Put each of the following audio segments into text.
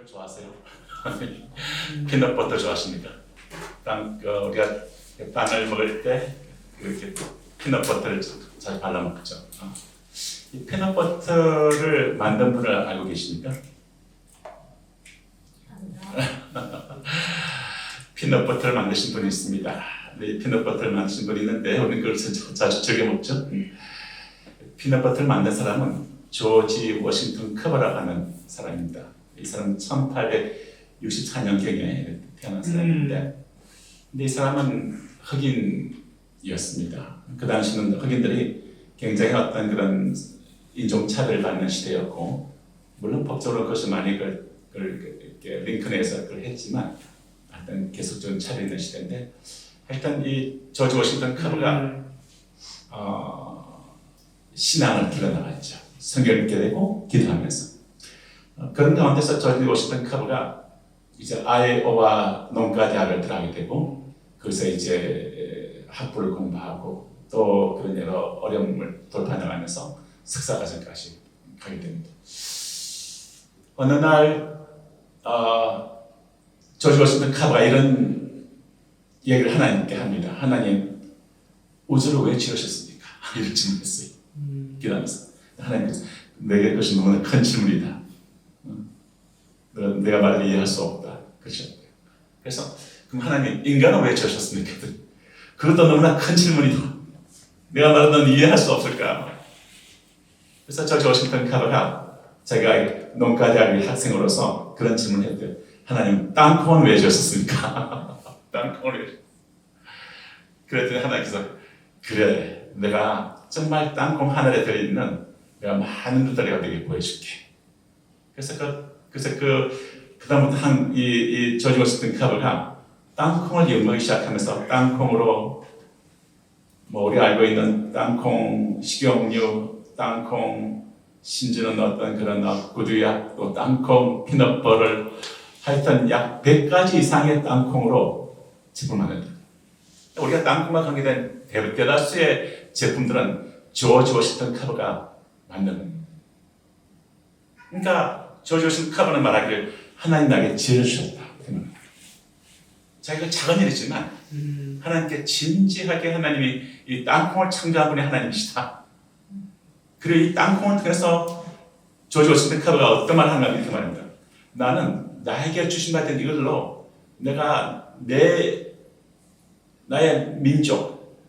피넛버터를 좋아하세요? 피넛버터 좋아하십니까? 우리가 빵을 먹을 때 이렇게 피넛버터를 잘 발라 먹죠. 이 피넛버터를 만든 분을 알고 계십니까? 피넛버터를 만드신 분이 있습니다. 이 피넛버터를 만드신 분이 있는데 우리는 그걸 자주 즐겨 먹죠. 피넛버터를 만든 사람은 조지 워싱턴 커버라고 하는 사람입니다. 이 사람은 1864년경에 태어난 사람인데, 근데 이 사람은 흑인이었습니다. 그 당시는 흑인들이 굉장히 어떤 그런 인종차별을 받는 시대였고, 물론 법적으로 그것이 많이 링컨에서 그걸 했지만, 하여튼 계속적인 차별이 있는 시대인데, 하여튼 이 조지 워싱턴 커버가 신앙을 길러나갔죠. 성경을 읽게 되고 기도하면서. 그런 가운데서 조지 워싱턴 커버가 이제 아이오와 농가대학을 들어가게 되고, 거기서 이제 학부를 공부하고 또 그런 여러 어려움을 돌파해나가면서 석사과정까지 가게 됩니다. 어느 날 조지 워싱턴 커버가 이런 얘기를 하나님께 합니다. 하나님, 우주를 왜 지으셨습니까? 이런 질문했어요. 기도하면서. 하나님께서 내게 그것이 너무나 큰 질문이다. 내가 말을 이해할 수 없다. 그러셨대요. 그래서 그럼 하나님, 인간은 왜 지으셨습니까? 그것도 너무나 큰 질문이다. 내가 말을 넌 이해할 수 없을까? 그래서 조지 워싱턴 커버가 자기가 농가대학의 학생으로서 그런 질문을 했대요. 하나님, 땅콩은 왜 지으셨습니까? 땅콩을 왜? 그랬더니 하나님께서 그래, 내가 정말 땅콩 하늘에 들어있는 내가 많은 것들을 내가 너에게 보여줄게. 그래서 그다음부터 이 조지 워싱턴 커버가 땅콩을 연구하기 시작하면서 땅콩으로 뭐 우리가 알고 있는 땅콩 식용유, 땅콩 심지어는 어떤 그런 구두약, 또 땅콩 피넛버터를 하여튼 약 100가지 이상의 땅콩으로 제품을 만든다. 우리가 땅콩과 관계된 대다수의 제품들은 조지 워싱턴 커버가 만든 겁니다. 그러니까 조지 워싱턴 커버는 말하기를 하나님 나에게 지혜를 주셨다. 자기가 작은 일이지만 하나님께 진지하게 하나님이 이 땅콩을 창조한 분이 하나님이시다. 그리고 이 땅콩을 통해서 조지 워싱턴 커버가 어떤 말을 하는가 이렇게 말합니다. 나는 나에게 주신 바 된 이걸로 내가 나의 민족,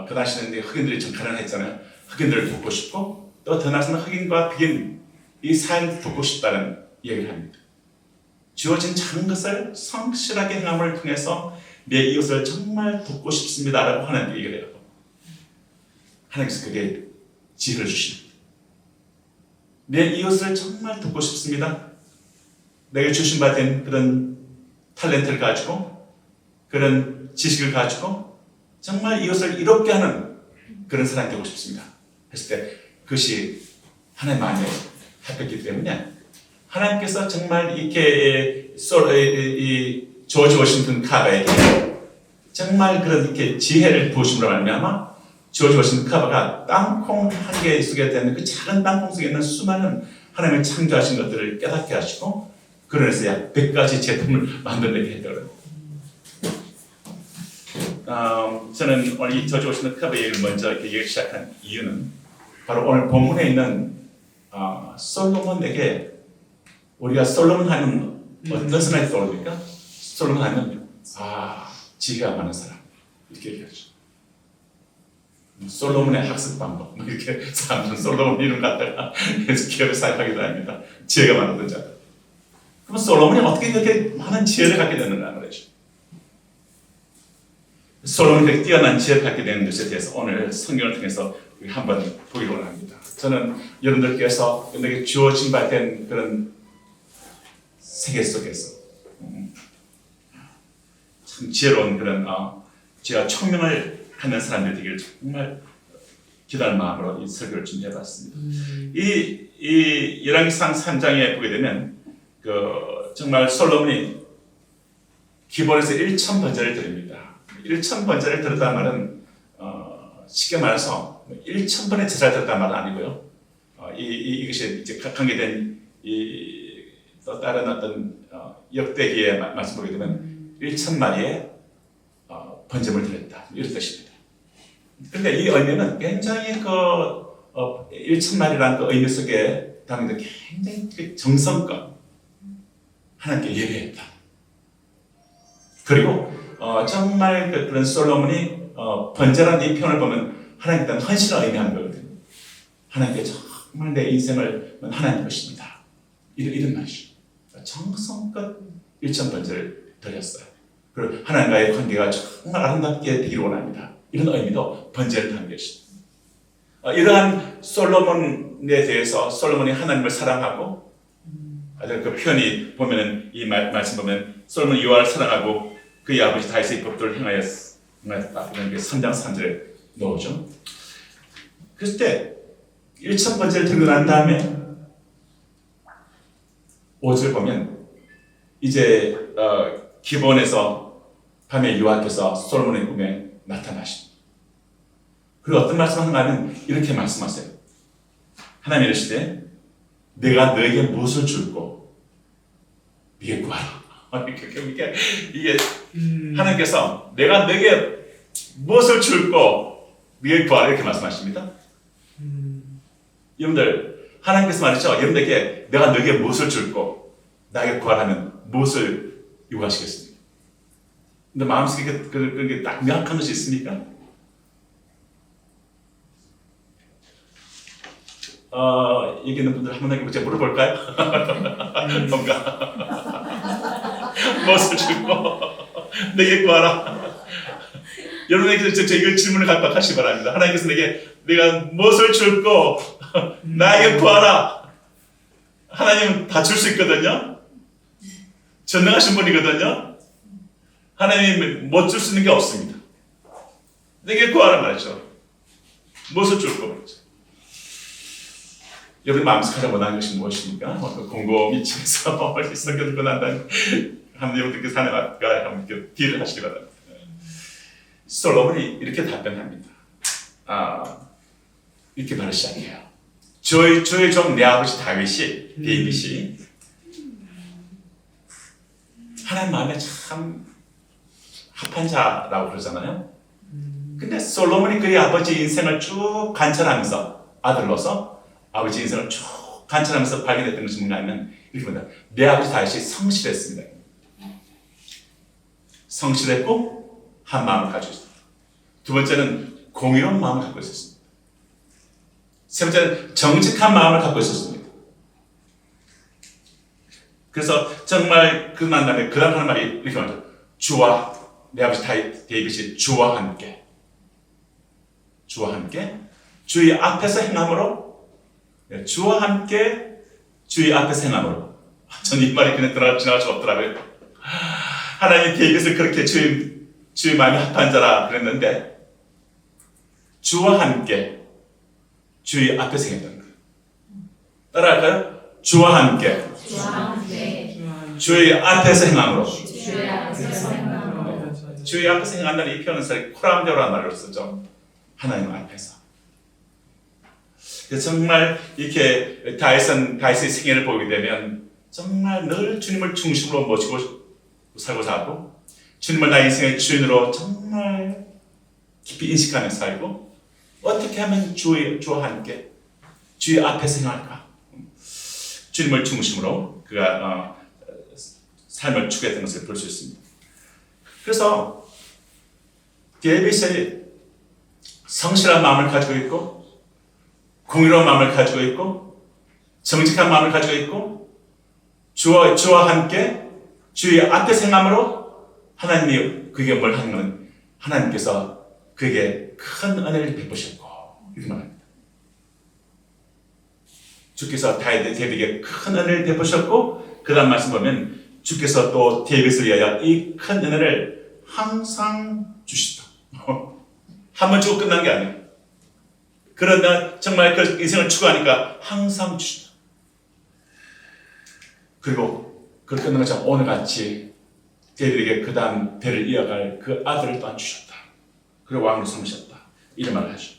그 당시에는 흑인들이 정칼을 했잖아요. 흑인들을 돕고 싶고 또 더 나아가서는 흑인과 백인 이 사회를 돕고 싶다는 얘기를 합니다. 주어진 작은 것을 성실하게 행함을 통해서 내 이웃을 정말 돕고 싶습니다라고 하는 얘기를 해요. 하나님께서 그게 지혜를 주십니다. 내 이웃을 정말 돕고 싶습니다. 내게 주신 바 된 그런 탤런트를 가지고 그런 지식을 가지고 정말 이웃을 이롭게 하는 그런 사람이 되고 싶습니다. 했을 때 그것이 하나님 마음에 합했기 때문에 하나님께서 정말 이렇게 이 조지 워싱턴 커버에게 정말 그런 이렇게 지혜를 부으심으로 말미암아 조지 워싱턴 커버가 땅콩 한 개 속에 있는 그 작은 땅콩 속에 있는 수많은 하나님의 창조하신 것들을 깨닫게 하시고 그래서 약 100가지 제품을 만들게 했더라고요. 저는 오늘 이 조지 워싱턴 커버 얘기를 먼저 얘기를 시작한 이유는 바로 오늘 본문에 있는 솔로몬에게 우리가 솔로몬 하면 어떤 사람이 떠오릅니까? 솔로몬 하면 지혜가 많은 사람 이렇게 얘기하죠. 솔로몬의 학습 방법 이렇게 사람들은 솔로몬 이름 갖다가 기업에 사용하기도 합니다. 지혜가 많은 자. 그럼 솔로몬이 어떻게 그렇게 많은 지혜를 갖게 되는가 말이죠. 솔로몬이 그렇게 뛰어난 지혜를 갖게 되는 것에 대해서 오늘 성경을 통해서 한번 보기로 합니다. 저는 여러분들께서 내게 주어진 바 된 그런 세계 속에서 참 지혜로운 그런 제가 청명을 하는 사람들 되기를 정말 기다리는 마음으로 이 설교를 준비해봤습니다. 이 열왕기상 3장에 보게 되면 정말 솔로몬이 기본에서 1000번제를 드립니다. 1000번제를 드렸다는 말은 쉽게 말해서 1000번의 제사를 드렸다는 말은 아니고요. 이것이 이제 관계된 이 또 다른 어떤 역대기의 말씀 보게 되면 1,000마리의 번제물 드렸다 이런 뜻입니다. 그런데 이 의미는 굉장히 1,000마리라는 그 의미 속에 담긴 굉장히 정성껏 하나님께 예배했다. 그리고 정말 그런 솔로몬이 번제라는 이 표현을 보면 하나님께 대한 헌신을 의미하는 거거든요. 하나님께 정말 내 인생을 하나님 것입니다. 이런 말이죠. 정성껏 1,000번제를 드렸어요. 그리고 하나님과의 관계가 정말 아름답게 되기를 원합니다. 이런 의미도 번제를 담은 것입니다. 이러한 솔로몬에 대해서 솔로몬이 하나님을 사랑하고 그 표현이 보면은 이 말씀 보면 솔로몬이 여호와를 사랑하고 그의 아버지 다윗의 법도를 행하였다. 이런 게 3장 3절에 나오죠. 그럴 때 1,000번제를 드리고 난 다음에 5절 보면 이제 기본에서 밤에 여호와께서 솔로몬의 꿈에 나타나십니다. 그리고 어떤 말씀을 하냐면 이렇게 말씀하세요. 하나님 이르시되 내가 너에게 무엇을 줄고 네게 구하라. 이게 하나님께서 내가 너에게 무엇을 줄고 네게 구하라 이렇게 말씀하십니다. 여러분들 하나님께서 말이죠. 여러분들에게 내가 너에게 무엇을 줄고 나에게 구하라면 무엇을 요구하시겠습니까? 근데 마음속에 그게 딱 명확한 것이 있습니까? 여기 있는 분들 한 분에게 제가 물어볼까요? 뭔가 무엇을 줄고 내게 구하라. 여러분에게서 저 이거 질문을 갖고 바랍니다. 하나님께서 내가 무엇을 줄고 나에게 구하라. 하나님은 다 줄 수 있거든요. 전능하신 분이거든요. 하나님은 못 줄 수 있는 게 없습니다. 내게 구하라 말이죠. 무엇을 줄고 말이죠. 여러분 마음속에 가장 원하는 것이 무엇입니까? 곰곰이 치면서 머릿속에 들고 난다는 한 여러분들께서 하나님과 함께 딜을 하시기 바랍니다. 솔로몬이 이렇게 답변합니다. 이렇게 말을 시작해요. 저의 종 내 아버지 데이빗이 하나님 마음에 참 합한 자라고 그러잖아요. 근데 솔로몬이 그의 아버지 인생을 쭉 관찰하면서 아들로서 아버지 인생을 쭉 관찰하면서 발견했던 것이 뭐냐면 이렇게 봅니다. 내 아버지 다윗이 성실했습니다. 성실했고 한 마음을 가지고 있습니다. 두 번째는 공의로운 마음을 갖고 있었습니다. 세 번째는 정직한 마음을 갖고 있었습니다. 그래서 정말 그 만남에 그 다음 하는 말이 이렇게 말하죠. 주와 내 아버지 데이빗이 주와 함께 주의 앞에서 행함으로 주와 함께 주의 앞에서 행함으로 저는 이 말이 그냥 지나갈 수가 없더라고요. 하나님이 데이빗을 그렇게 주의 마음이 합한 자라 그랬는데 주와 함께 주의 앞에서 행했다는 거예요. 따라할까요? 주와 함께 주의 앞에서 행함으로 주의 앞에서 행한다는 이 표현은 코람데오라는 말을 쓰죠. 하나님 앞에서. 정말 이렇게 다윗의 생애를 보게 되면 정말 늘 주님을 중심으로 모시고 살고자 하고 주님을 나의 인생의 주인으로 정말 깊이 인식하며 살고 어떻게 하면 주와 함께 주의 앞에서 행할까? 주님을 중심으로 그가 삶을 추구했던 것을 볼 수 있습니다. 그래서 데이빗이 성실한 마음을 가지고 있고 공의로운 마음을 가지고 있고 정직한 마음을 가지고 있고 주와 함께 주의 앞에서 행함으로 하나님이 그에게 뭘 하는 건 하나님께서 그에게 큰 은혜를 베푸셨고 이렇게 말합니다. 주께서 데이빗에게 큰 은혜를 베푸셨고 그 다음 말씀 보면 주께서 또 데이빗을 위하여 이 큰 은혜를 항상 주시다. 한 번 주고 끝난 게 아니에요. 그러나 정말 그 인생을 추구하니까 항상 주시다. 그리고 그렇게 끝난 것처럼 오늘같이 데이빗에게 그 다음 대를 이어갈 그 아들을 또한 주셨다. 그리고 왕으로 삼으셨다. 이런 말을 하죠.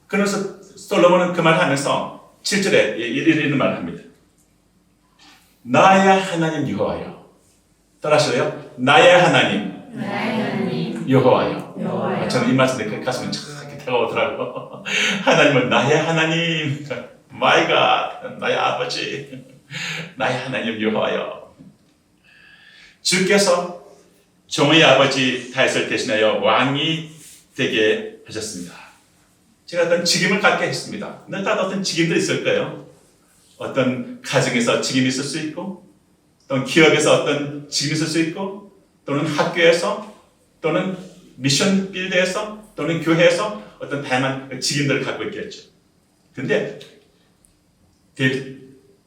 그래서 솔로몬은 그 말을 하면서 7절에 이런 말을 합니다. 나의 하나님 여호와여. 따라하실래요? 나의 하나님 여호와여. 여호와여. 저는 이 말씀 듣고 가슴이 착 다가오더라고요. 하나님은 나의 하나님, 마이 갓, 나의 아버지, 나의 하나님 여호와여. 주께서 종의 아버지 다윗을 대신하여 왕이 되게 하셨습니다. 제가 어떤 직임을 갖게 했습니다. 따로 어떤 직임도 있을 거예요. 어떤 가정에서 직임이 있을 수 있고, 또는 기업에서 어떤 직임이 있을 수 있고, 또는 학교에서, 또는 미션 빌드에서, 또는 교회에서 어떤 다양한 직임들을 갖고 있겠죠. 근데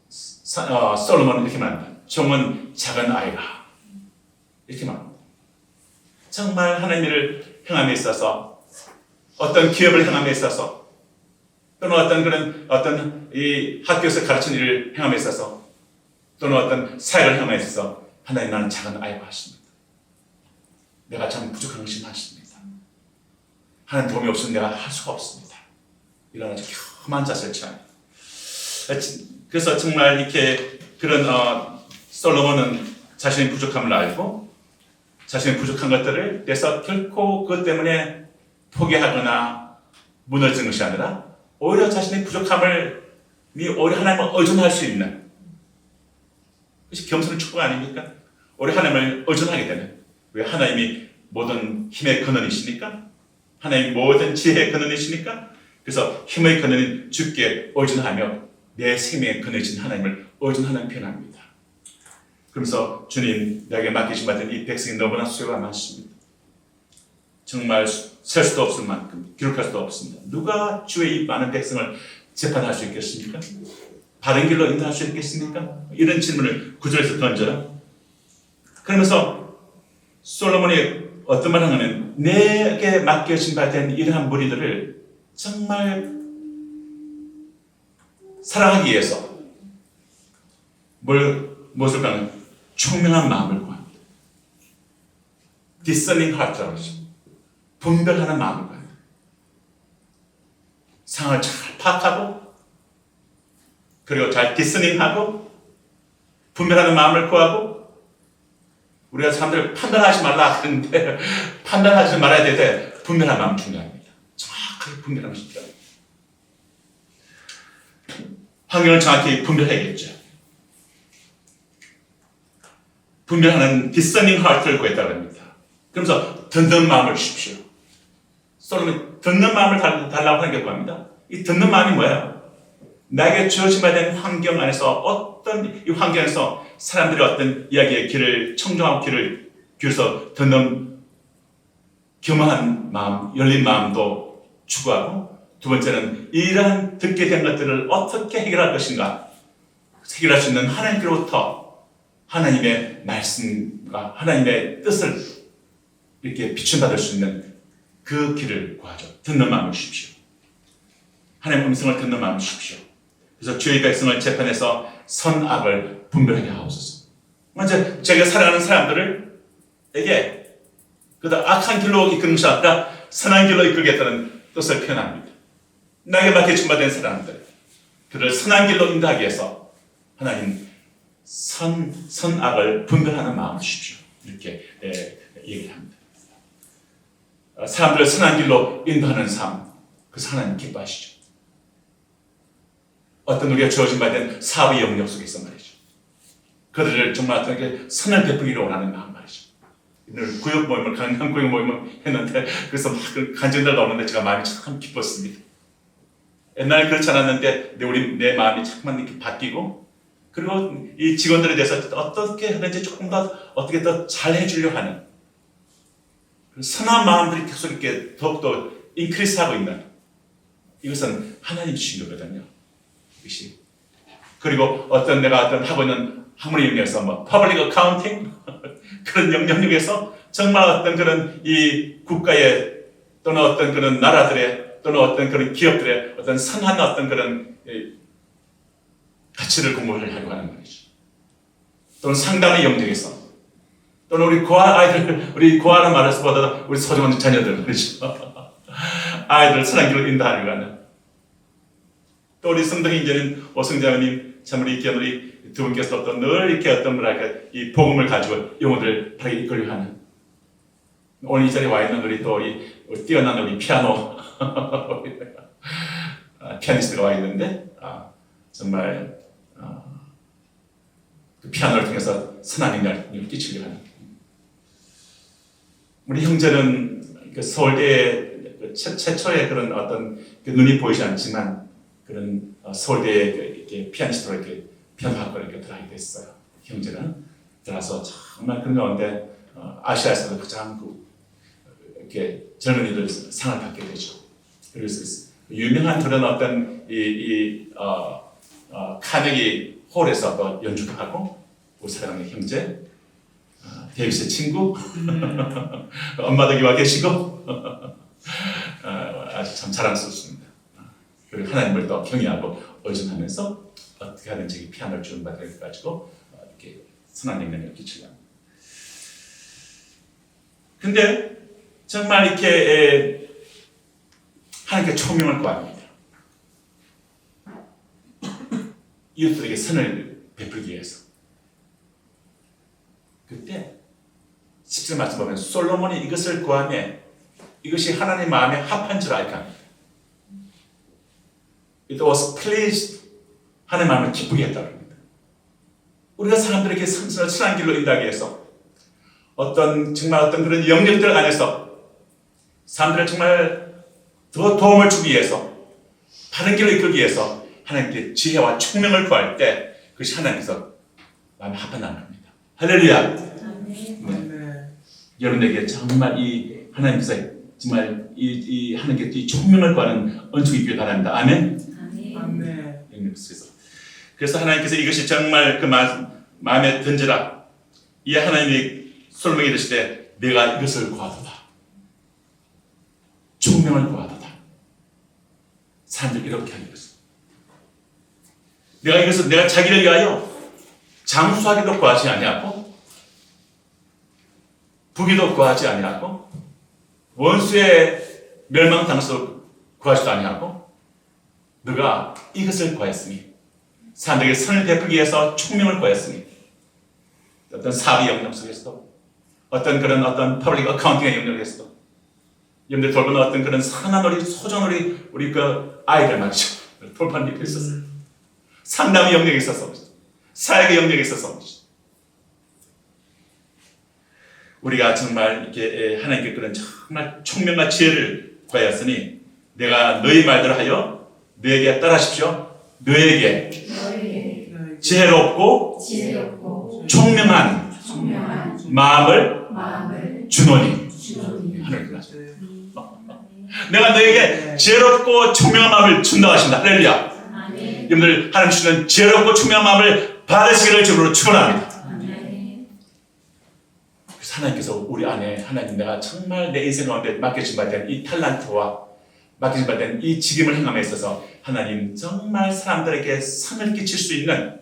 솔로몬은 이렇게 말합니다. 종은 작은 아이라. 이렇게 말합니다. 정말 하나님을 행함에 있어서, 어떤 기업을 행함에 있어서, 또는 어떤 이 학교에서 가르치는 일을 행함에 있어서, 또는 어떤 사역을 행함에 있어서 하나님 나는 작은 아이라 하십니다. 내가 참 부족한 것이 많습니다. 하나님 도움이 없으면 내가 할 수가 없습니다. 이런 아주 험한 자세를 취합니다. 그래서 정말 이렇게 그런 솔로몬은 자신의 부족함을 알고 자신의 부족한 것들을 그래서 결코 그것 때문에 포기하거나 무너지는 것이 아니라 오히려 자신의 부족함을 오히려 하나님을 의존할 수 있는 그것이 겸손의 축복 아닙니까? 오히려 하나님을 의존하게 되는 왜 하나님이 모든 힘의 근원이시니까 하나님이 모든 지혜의 근원이시니까 그래서 힘의 근원인 주께 의존하며 내 생명의 근원이신 하나님을 의존하는 표현합니다. 그러면서 주님 내게 맡기신 받은 이 백성이 너무나 수요가 많습니다. 정말 셀 수도 없을 만큼 기록할 수도 없습니다. 누가 주의 이 많은 백성을 재판할 수 있겠습니까? 바른 길로 인도할 수 있겠습니까? 이런 질문을 구절에서 던져요. 그러면서 솔로몬이 어떤 말을 하냐면 내게 맡겨진 바 된 이러한 무리들을 정말 사랑하기 위해서 무엇을 가는 총명한 마음을 구합니다. discerning heart라고 하죠. 분별하는 마음을 구합니다. 상황을 잘 파악하고 그리고 잘 discerning하고 분별하는 마음을 구하고 우리가 사람들을 판단하지 말라 하는데 판단하지 말아야 되는데 분별한 마음 중요합니다. 정확하게 분별하는 것이 필요합니다. 환경을 정확히 분별해야겠죠. 분별하는 discerning heart를 구했다고 합니다. 그러면서 듣는 마음을 주십시오. 솔로몬이 듣는 마음을 달라고 하는 게 뭐합니다? 이 듣는 마음이 뭐예요? 나에게 주어진 바 된 환경 안에서 어떤 이 환경에서 사람들이 어떤 이야기의 길을 청정하고 길을 귀에서 듣는 겸허한 마음, 열린 마음도 추구하고 두 번째는 이러한 듣게 된 것들을 어떻게 해결할 것인가 해결할 수 있는 하나님께로부터 하나님의 말씀과 하나님의 뜻을 이렇게 비춘받을 수 있는 그 길을 구하죠. 듣는 마음을 주십시오. 하나님의 음성을 듣는 마음을 주십시오. 그래서 주의 백성을 재판해서 선악을 분별하게 하옵소서. 먼저 제가 사랑하는 사람들에게 악한 길로 이끄는 것이 아니라 선한 길로 이끌겠다는 뜻을 표현합니다. 나에게 맡겨진 바 된 사람들 그를 선한 길로 인도하기 위해서 하나님 선악을 분별하는 마음을 주십시오. 이렇게 얘기를 합니다. 사람들을 선한 길로 인도하는 삶 그래서 하나님 기뻐하시죠. 어떤 우리가 주어진 바 된 사업의 영역 속에서 말이죠. 그들을 정말 어떻게 선을 베풀기를 원하는 마음 말이죠. 오늘 구역 모임을 강남 구역 모임을 했는데 그래서 막 간증들 나오는데 제가 마음이 참 기뻤습니다. 옛날에 그렇지 않았는데 내 마음이 자꾸만 이렇게 바뀌고 그리고 이 직원들에 대해서 어떻게 하든지 조금 더 어떻게 더 잘 해주려 하는 선한 마음들이 계속 이렇게 더욱더 인크리스하고 있는 이것은 하나님 주신 거거든요. 이것이 그리고 내가 하고 있는 학문위원회에서 퍼블릭 어카운팅 그런 영역에서 정말 어떤 그런 이 국가의 또는 어떤 그런 나라들의 또는 어떤 그런 기업들의 어떤 선한 어떤 그런 가치를 공부하려고 하는 것이죠. 또는 상담의 영역에서 또는 우리 고아는 말해서보다 우리 소중한 자녀들 말이죠. 아이들 선한 길로 인도하려고 하는 또 우리 성도인 이제는 오성자매님 참 우리 귀한 우리 두 분께서 또 늘 이렇게 어떤 뭐랄까 이 복음을 가지고 영혼들을 바르게 이끌려하는 오늘 이 자리에 와 있는 우리 또 이 뛰어난 우리 피아노 피아니스트가 와 있는데 정말 그 피아노를 통해서 선한 영향을 끼치려 하는 우리 형제는 그 서울대 최초의 그런 어떤 그 눈이 보이지 않지만 그런 서울대에 이렇게 피아니스트로 이렇게 피아노 학과를 이렇게 들어가게 됐어요. 형제는 들어서 정말 그런 가운데 아시아에서도 가장 이렇게 젊은이들 상을 받게 되죠. 그래서 유명한 그런 어떤 카네기 홀에서 또 연주도 하고 우리 사랑하는 형제 데이비스의 친구 엄마도 여기 와 계시고 아주 참 자랑스럽습니다. 그리고 하나님을 더 경외하고 의존하면서 어떻게 하든지 피아노를 주는 바를 가지고 이렇게 선한 영향을 끼치려고. 근데 정말 이렇게 하나님께 총명을 구합니다. 이웃들에게 선을 베풀기 위해서. 그때 10절 말씀 보면 솔로몬이 이것을 구하며 이것이 하나님 마음에 합한 줄 알까 합니다. It was pleased. 하나님 마음을 기쁘게 했다고 합니다. 우리가 사람들에게 선한 길로 인도하기 위해서 정말 어떤 그런 영역들 안에서 사람들을 정말 더 도움을 주기 위해서 바른 길로 이끌기 위해서 하나님께 지혜와 총명을 구할 때 그것이 하나님께서 마음에 합한다는 겁니다. 할렐루야. 네. 여러분에게 정말 이 하나님께서 정말 이 하나님께 이 총명을 구하는 은총이 있길 바랍니다. 아멘. 아멘. 그래서 하나님께서 이것이 정말 그 마음에 든지라 이 하나님이 솔로몬에게 이르시되 내가 이것을 구하도다. 총명을 구하도다. 사람들 이렇게 하는 것을. 내가 자기를 위하여 장수하기도 구하지 아니하고 부귀도 구하지 아니하고 원수의 멸망당수도 구하지도 아니하고 너가 이것을 구하였으니 사람들에게 선을 베풀기 위해서 총명을 구하였으니 어떤 사업의 영역 속에서도 어떤 그런 어떤 퍼블릭 어카운팅의 영역에서도 여러분들 돌보는 어떤 그런 선한 소전 우리 그 아이들 말이죠. 돌보는 일에 있어서 상담의 영역에 있어서 사역의 영역에 있어서 우리가 정말 이렇게 하나님께 그런 정말 총명과 지혜를 구하였으니 내가 너희 말대로 하여 너에게 따라하십시오. 너에게 지혜롭고 총명한 마음을 주노니 하늘을 하십니다. 내가 너에게 지혜롭고 총명한 마음을 준다고 하십니다. 할렐루야. 여러분들 하나님 주시는 지혜롭고 총명한 마음을 받으시기를 주로 축원합니다. 그래서 하나님께서 우리 안에 하나님 내가 정말 내 인생 가운데 맡겨진 바 된 이 탤런트와 맡겨진 바 된 이 직임을 행함에 있어서 하나님 정말 사람들에게 상을 끼칠 수 있는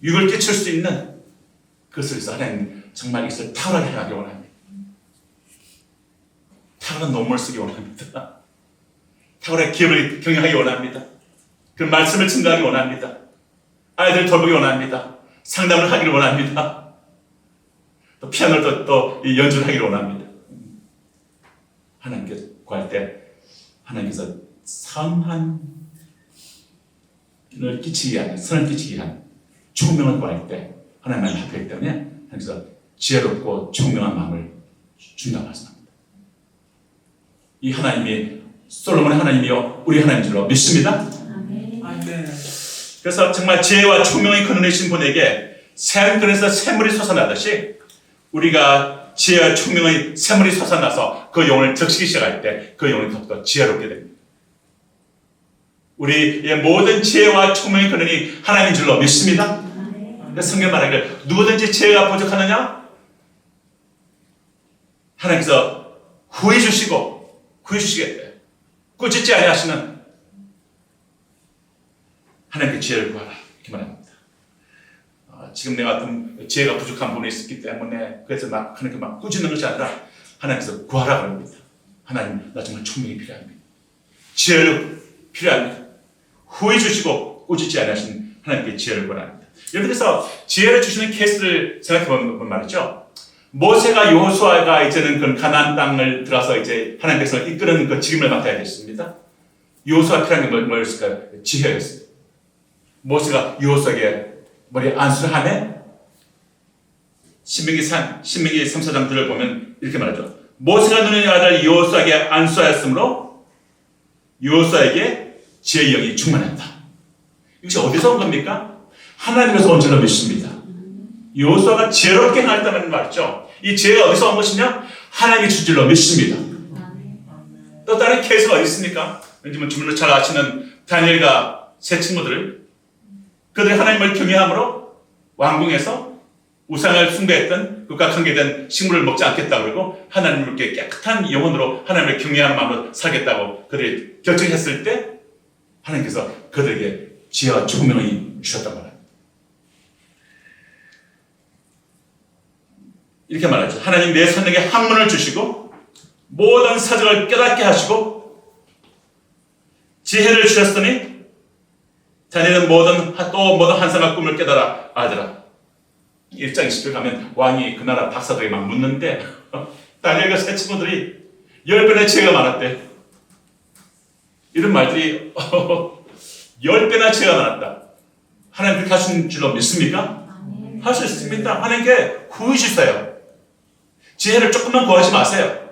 유익을 끼칠 수 있는 그것을 위해서 하나님 정말 이것을 탁월하게 행하기 원합니다. 탁월한 논문을 쓰기 원합니다. 탁월하게 기업을 경영하기 원합니다. 그 말씀을 증거하기 원합니다. 아이들 돌보기 원합니다. 상담을 하기를 원합니다. 또 피아노를 또 연주를 하기를 원합니다. 하나님께 구할 때 하나님께서 선을 끼치기 위한 선을 끼치기 위한 총명을 구할 때 하나님만 합했기 때문에 하나님께서 지혜롭고 총명한 마음을 준다고 말씀합니다. 이 하나님이 솔로몬의 하나님이요 우리 하나님인 줄로 믿습니다. 그래서 정말 지혜와 총명이 거느리신 분에게 샘들에서 샘물이 솟아나듯이 우리가 지혜와 총명의 샘물이 솟아나서 그 영혼을 적시기 시작할 때 그 영혼이 더욱더 지혜롭게 됩니다. 우리의 모든 지혜와 총명이 거느리 하나님인 줄로 믿습니다. 성경 말하기를 누구든지 지혜가 부족하느냐 하나님께서 구해 주시겠대. 꾸짖지 아니하시는 하나님께 지혜를 구하라 이렇게 말합니다. 지금 내가 어떤 지혜가 부족한 부분이 있기 때문에 그래서 하나님께 꾸짖는 것이 아니라 하나님께서 구하라 그럽니다. 하나님 나 정말 총명이 필요합니다. 지혜를 필요합니다. 후회 주시고 꾸짖지 아니하신 하나님께 지혜를 구합니다. 여러분께서 지혜를 주시는 케이스를 생각해보면 말이죠. 모세가 여호수아가 이제는 그 가나안 땅을 들어서 이제 하나님께서 이끄는 그 책임을 맡아야 됐습니다. 여호수아 필요한 게 뭐였을까요? 지혜였어요. 모세가 여호수아에게 머리에 안수를 하네. 신명기 3,4장들을 보면 이렇게 말하죠. 모세가 눈의 아들 여호수아에게 안수하였으므로 여호수아에게 지혜의 영이 충만했다. 이것이 어디서 온 겁니까? 하나님에서 온 줄로 믿습니다. 여호수아가 지혜롭게 행했다는 말이죠. 이 지혜가 어디서 온 것이냐? 하나님이 줄 줄로 믿습니다. 또 다른 케이스가 어디 있습니까? 왠지 주문을 잘 아시는 다니엘과 세 친구들, 그들이 하나님을 경외함으로 왕궁에서 우상을 숭배했던 그것과 관계된 식물을 먹지 않겠다고 그러고 하나님께 깨끗한 영혼으로 하나님을 경외하는 마음으로 살겠다고 그들이 결정했을 때 하나님께서 그들에게 지혜와 총명을 주셨단 말입니다. 이렇게 말하죠. 하나님 내 선에게 학문을 주시고 모든 사정을 깨닫게 하시고 지혜를 주셨으니 자네는 모든 환상과 꿈을 깨달아 아들아. 1장 20절 가면 왕이 그 나라 박사들에게 막 묻는데 다니엘과 세 친구들이 10배나 지혜가 많았대. 이런 말들이 10배나 지혜가 많았다. 하나님 그렇게 하신 줄로 믿습니까? 할 수 있습니다. 하나님께 구해 주세요. 지혜를 조금만 구하지 마세요.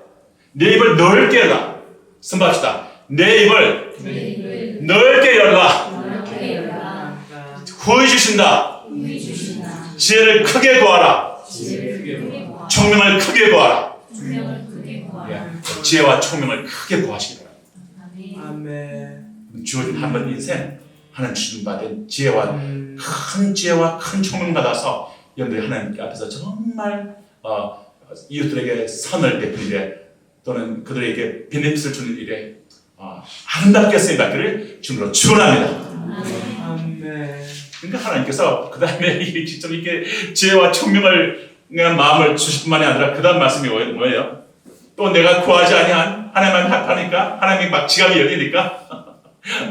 내 입을 넓게 열라. 선포합시다. 내 입을 넓게 열라. 구해 주신다. 지혜를 크게 구하라. 총명을 크게 구하라. 지혜와 총명을 크게 구하시기 바랍니다. 아멘. 주어진 한 번 인생 하나님 주신 받은 지혜와 큰 지혜와 큰 총명 받아서 여러분들이 하나님 앞에서 정말 이웃들에게 선을 베푸는 일에 또는 그들에게 베네핏을 주는 일에 아름답게 쓰임 받기를 주님으로 축원합니다. 아멘. 그러니까 하나님께서 그 다음에 직접 이렇게 지혜와 총명을 마음을 주실 뿐만이 아니라 그 다음 말씀이 뭐예요? 또 내가 구하지 아니한 하나님만 합하니까 하나님이 막 지갑이 열리니까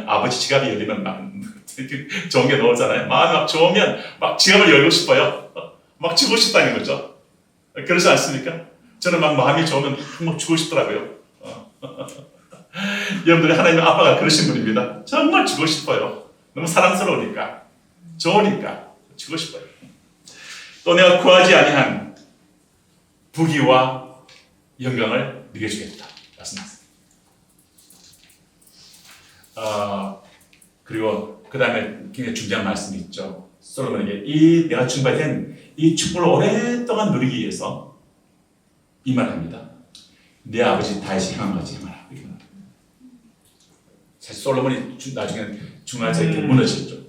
아버지 지갑이 열리면 막 좋은 게 나오잖아요. 마음이 막 좋으면 막 지갑을 열고 싶어요. 막 주고 싶다는 거죠. 그렇지 않습니까? 저는 막 마음이 좋으면 막 주고 싶더라고요. 여러분들이 하나님의 아빠가 그러신 분입니다. 정말 주고 싶어요. 너무 사랑스러우니까. 좋으니까 주고 싶어요. 또 내가 구하지 아니한 부귀와 영광을 네게 주겠다 말씀하셨습니다. 그리고 그 다음에 굉장히 중요한 말씀이 있죠. 솔로몬에게 이 내가 준비된 이 축복을 오랫동안 누리기 위해서 이 말합니다. 내 아버지 다윗이 행한 것이 행하라. 사실 솔로몬이 나중에 중간에서 이렇게 무너졌죠.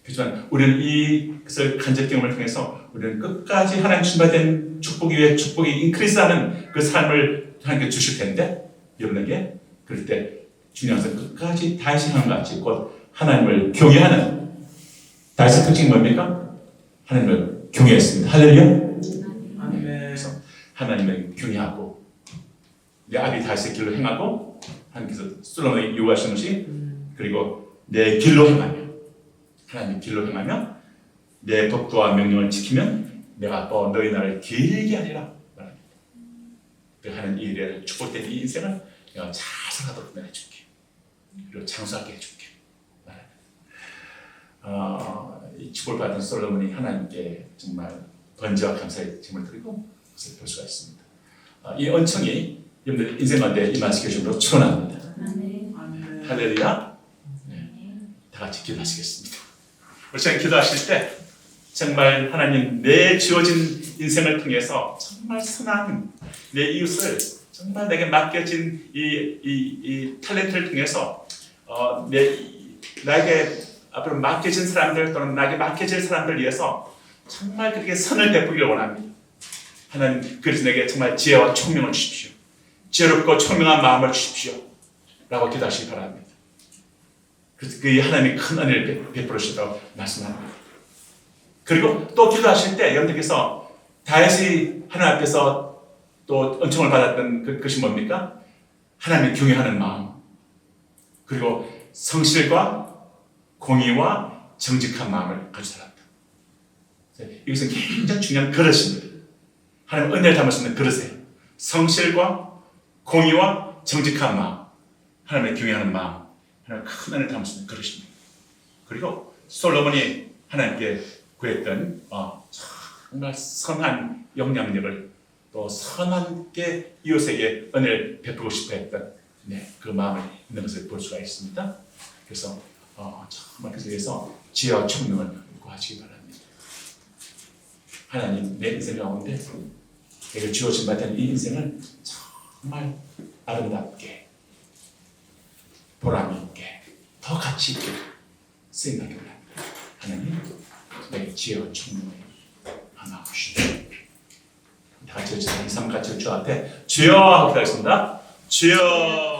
그렇지만 우리는 이것을 간접 경험을 통해서 우리는 끝까지 하나님 준비된 축복 위에 축복이 인크리스하는 그 삶을 하나님께 주실 텐데 여러분에게 그럴 때 중요한 것은 끝까지 다윗이 한 것 같이 곧 하나님을 경외하는 다윗의 특징이 뭡니까? 하나님을 경외했습니다. 할렐루야. 그래서 하나님을 경외하고 내 아비 다윗의 길로 행하고 하나님께서 솔로몬에게 요구하시는 것이 그리고 내 길로 행하며 하나님의 길로 행하며 내 법도와 명령을 지키면 내가 또 너희 나라를 길게 하리라 말합니다. 하는 이 일에 축복된 이 인생을 내가 잘 살아도록 해줄게. 그리고 장수하게 해줄게. 이 축복을 받은 솔로몬이 하나님께 정말 번제와 감사의 짐을 드리고 그것을 볼 수가 있습니다. 이恩청이 여러분들 인생 가운데 임하시게 주므로 축원합니다. 할렐루야. 다 같이 기도하시겠습니다. 우리 지금 기도하실 때 정말 하나님 내 주어진 인생을 통해서 정말 선한 내 이웃을 정말 내게 맡겨진 이 탤런트를 통해서 나에게 앞으로 맡겨진 사람들 또는 나에게 맡겨질 사람들 위해서 정말 그렇게 선을 베푸기를 원합니다. 하나님 그래서 내게 정말 지혜와 총명을 주십시오. 지혜롭고 총명한 마음을 주십시오. 라고 기도하시기 바랍니다. 그래서 그 하나님이 큰 은혜를 베풀어 주시다고 말씀합니다. 그리고 또 기도하실 때 여러분들께서 다윗이 하나님 앞에서 또 은총을 받았던 그것이 뭡니까? 하나님을 경외하는 마음 그리고 성실과 공의와 정직한 마음을 가지고 살았다. 이것은 굉장히 중요한 그릇입니다. 하나님 은혜를 담을 수 있는 그릇이에요. 성실과 공의와 정직한 마음, 하나님의 경외하는 마음, 하나님 큰 은혜를 담을 수 있는 그릇입니다. 그리고 솔로몬이 하나님께 구했던 정말 선한 영향력을 또 선하게 이웃에게 은혜를 베풀고 싶어 했던 그 마음을 있는 것을 볼 수가 있습니다. 그래서 정말 그래서 위해서 지혜와 총명을 구하시기 바랍니다. 하나님, 내 인생 가운데 내가 주어진 받은 이 인생을 정말 아름답게, 보람 있게, 더 가치 있게 생각해 봅니다. 하나님, 내 지혜와 총명을 하나 주시옵소서. 다 같이 2, 3 같이 주 앞에 주여 하겠습니다. 주여.